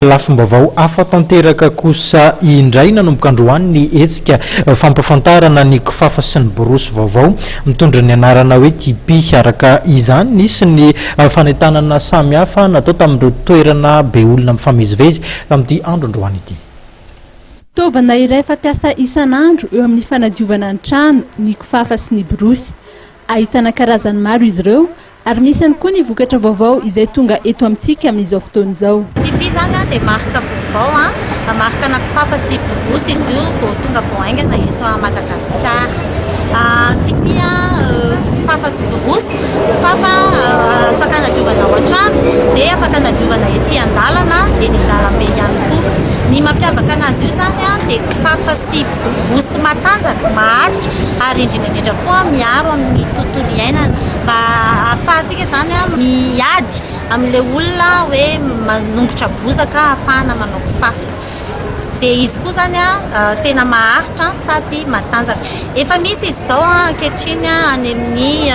Lafim-baovao hafa tanteraka kosa indray nanomboka androany ny hetsika fampafantarana ny kifafa sy ny borosy vaovao mitondra ny anarana hoe TP. Araka izany nisy ny fanentanana samihafa natao tamin'ireo toerana be olona mifamezivezy tamin'ity andro androany ity. Fitaovana iray fampiasa isan'andro eo amin'ny fanadiovana ny trano, ny kifafa sy ny borosy. Ahitana karazany maro izy ireo ary misy ihany koa ny vokatra vaovao izay tonga eto amintsika amin'izao fotoana izao. TP zany dia marika vaovao, marika na kifafa sy borosy izy io vao tonga vao haingana eto à Madagasikara. TP kifafa sy borosy, kifafa afaka hanadiovana ao an-trano dia afaka hanadiovana ety an-dalana dia ny an-dalambe ihany koa. Ny mampiavaka anazy io zany dia kifafa sy borosy matanjaka, maharitra ary indrindrindrindra koa miaro amin'ny tontolo iainana mba ahafahantsika zany miady amin'ilay olona hoe manongotra bozaka ahafahana manao kifafa. Dia izy koa zany tena maharitra sady matanjaka. Efa misy izy izao ankehitriny any amin'ny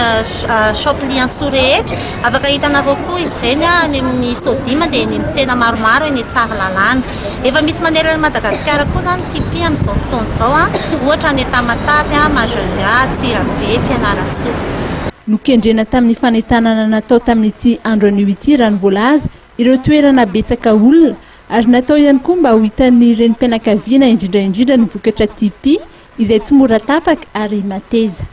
shop-liantso rehetra. Afaka hitanareo koa izy ireny any amin'ny Sodima dia eny amin'ny tsena maromaro eny Tsaralalàna. Efa misy manerana Madagasikara koa zany TP amin'izao fotoana izao, ohatra ny Tamatavy, Majunga, Antsirabe, Fianarantsoa. Nokendrena tamin'ny fanentanana natao tamin'ity andro anio ity raha ny voalaza ireo toerana betsaka olona ary natao ihany koa mba ho hitan'ny renim-pianakaviana indrindra ny vokatra TP izay tsy mora tapaka ary mateza.